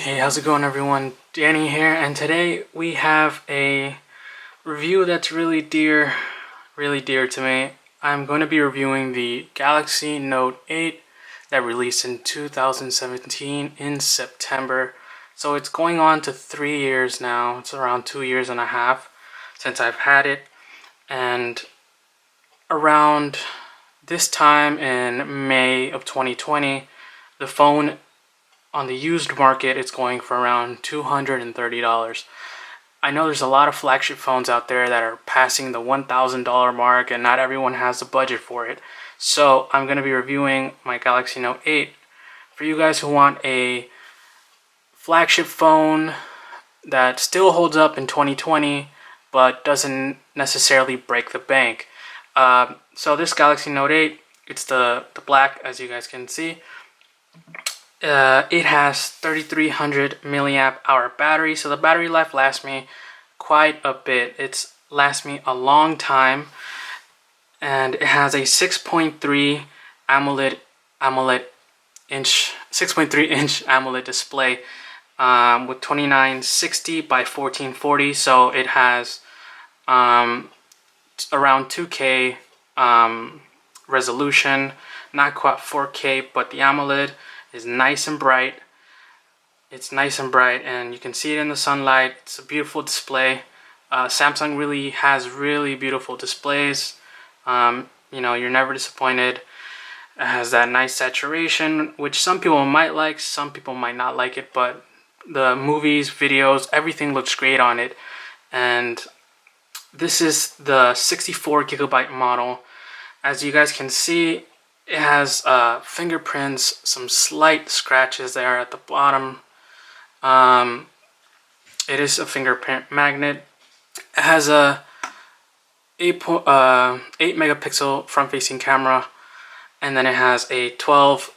Hey, how's it going everyone? Danny here, and today we have a review that's really dear to me. I'm going to be reviewing the Galaxy Note 8 that released in 2017 in September. So it's going on to 3 years now. It's around 2 years and a half since I've had it, and around this time in May of 2020, the phone on the used market, it's going for around $230. I know there's a lot of flagship phones out there that are passing the $1,000 mark, and not everyone has the budget for it. So I'm going to be reviewing my Galaxy Note 8 for you guys who want a flagship phone that still holds up in 2020 but doesn't necessarily break the bank. So this Galaxy Note 8, it's the black, as you guys can see. It has 3300 milliamp hour battery, so the battery life lasts me quite a bit. It lasts me a long time, and it has a 6.3 inch AMOLED display with 2960 by 1440. So it has around 2K resolution, not quite 4K, but the AMOLED is nice and bright. It's nice and bright, and you can see it in the sunlight. It's a beautiful display. Samsung really has really beautiful displays. You're never disappointed. It has that nice saturation, which some people might like, some people might not like it, but the movies, videos, everything looks great on it. And this is the 64 gigabyte model. As you guys can see, it has fingerprints, some slight scratches there at the bottom. It is a fingerprint magnet. It has a 8 megapixel front-facing camera, and then it has a 12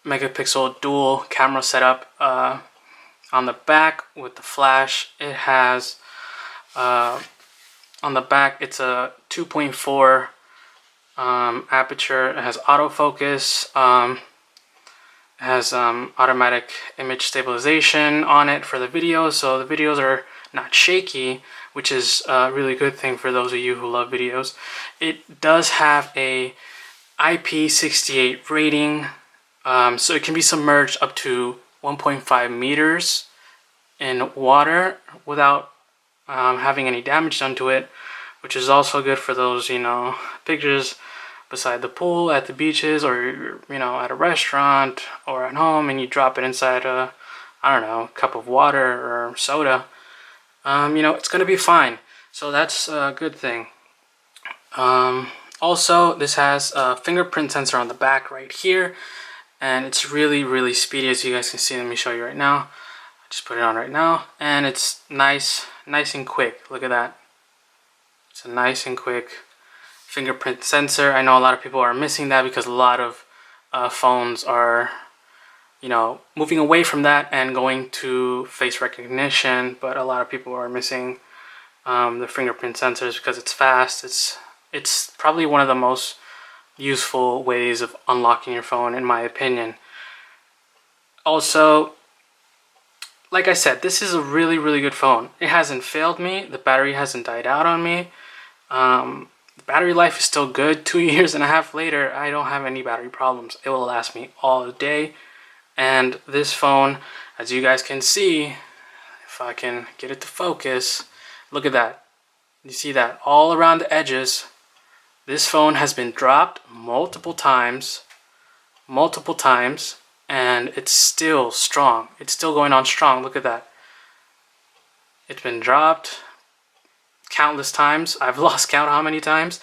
megapixel dual camera setup on the back with the flash. It has on the back, it's a 2.4 aperture. It has autofocus. It has automatic image stabilization on it for the videos, so the videos are not shaky, which is a really good thing for those of you who love videos. It does have a IP68 rating, so it can be submerged up to 1.5 meters in water without having any damage done to it, which is also good for those, pictures beside the pool, at the beaches, or at a restaurant or at home, and you drop it inside a cup of water or soda. It's gonna be fine. So that's a good thing. Also, this has a fingerprint sensor on the back right here, and it's really speedy, as you guys can see. Let me show you right now. I just put it on right now, and it's nice and quick. Look at that. It's a nice and quick fingerprint sensor. I know a lot of people are missing that because a lot of phones are moving away from that and going to face recognition, but a lot of people are missing the fingerprint sensors because it's fast. It's probably one of the most useful ways of unlocking your phone, in my opinion. Also, like I said, this is a really good phone. It hasn't failed me. The battery hasn't died out on me. The battery life is still good. 2 years and a half later, I don't have any battery problems. It will last me all day. And this phone, as you guys can see, if I can get it to focus, look at that. You see that all around the edges. This phone has been dropped multiple times, and it's still strong. It's still going on strong. Look at that. It's been dropped countless times. I've lost count how many times.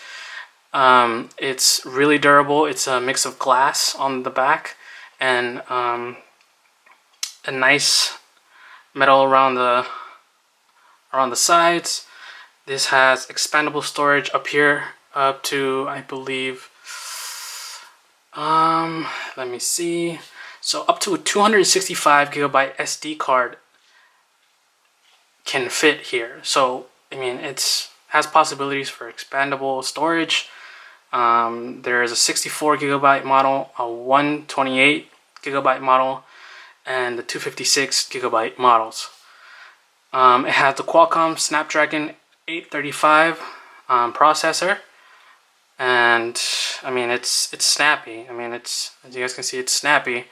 It's really durable. It's a mix of glass on the back and a nice metal around the sides. This has expandable storage up here, up to, I believe, let me see. So up to a 265 gigabyte SD card can fit here. So it has possibilities for expandable storage. There is a 64 gigabyte model, a 128 gigabyte model, and the 256GB models. It has the Qualcomm Snapdragon 835 processor, and I mean it's snappy. I mean, it's, as you guys can see, it's snappy.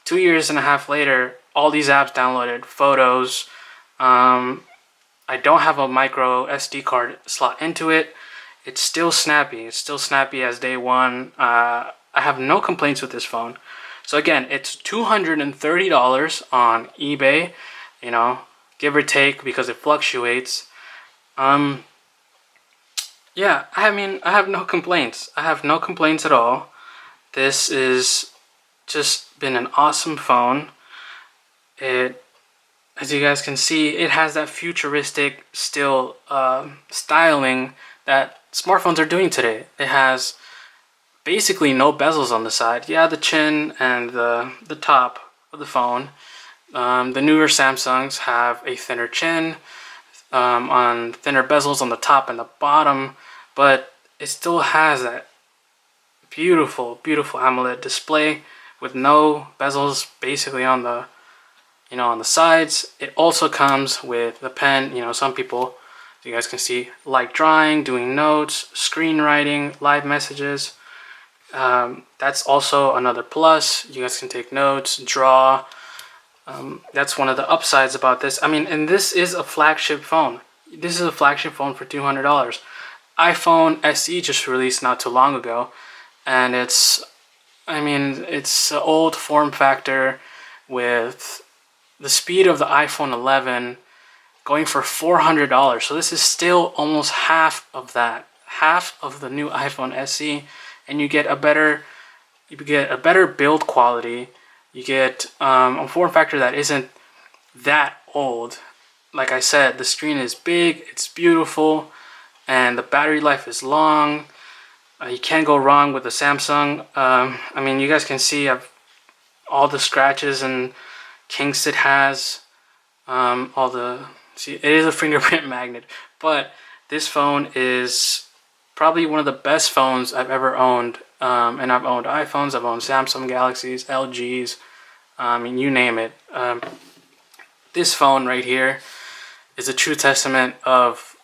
2.5 years later, all these apps downloaded, photos. I don't have a micro SD card slot into it. It's still snappy. It's still snappy as day one. I have no complaints with this phone. So again, it's $230 on eBay, you know, give or take, because it fluctuates. Yeah, I mean, I have no complaints. I have no complaints at all. This is just been an awesome phone. It, as you guys can see, it has that futuristic still styling that smartphones are doing today. It has basically no bezels on the side. Yeah, the chin and the top of the phone. The newer Samsungs have a thinner chin, on thinner bezels on the top and the bottom, but it still has that beautiful, beautiful AMOLED display with no bezels basically on the, you know, on the sides. It also comes with the pen. You know, some people, you guys can see, like drawing, doing notes, screenwriting, live messages. That's also another plus. You guys can take notes, draw. That's one of the upsides about this. I mean, and this is a flagship phone. This is a flagship phone for $200. iPhone SE just released not too long ago, and it's, I mean, it's an old form factor with the speed of the iPhone 11 going for $400. So this is still almost half of that, half of the new iPhone SE, and you get a better build quality. You get a form factor that isn't that old. Like I said, the screen is big, it's beautiful, and the battery life is long. You can't go wrong with the Samsung. I mean, you guys can see all the scratches and kinks it has. See, it is a fingerprint magnet, but this phone is probably one of the best phones I've ever owned. And I've owned iPhones, I've owned Samsung Galaxies, LGs, I mean, you name it. This phone right here is a true testament of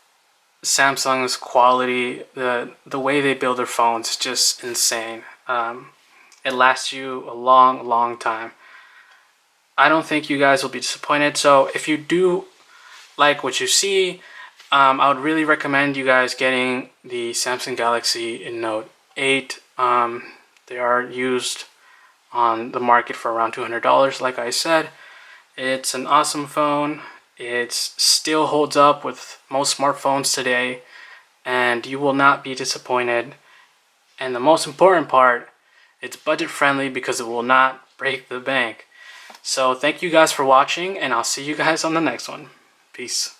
Samsung's quality. The way they build their phones is just insane. It lasts you a long, long time. I don't think you guys will be disappointed. So if you do like what you see, I would really recommend you guys getting the Samsung Galaxy Note 8. They are used on the market for around $200. Like I said, it's an awesome phone. It still holds up with most smartphones today, and you will not be disappointed. And the most important part, it's budget friendly because it will not break the bank. So thank you guys for watching, and I'll see you guys on the next one. Peace.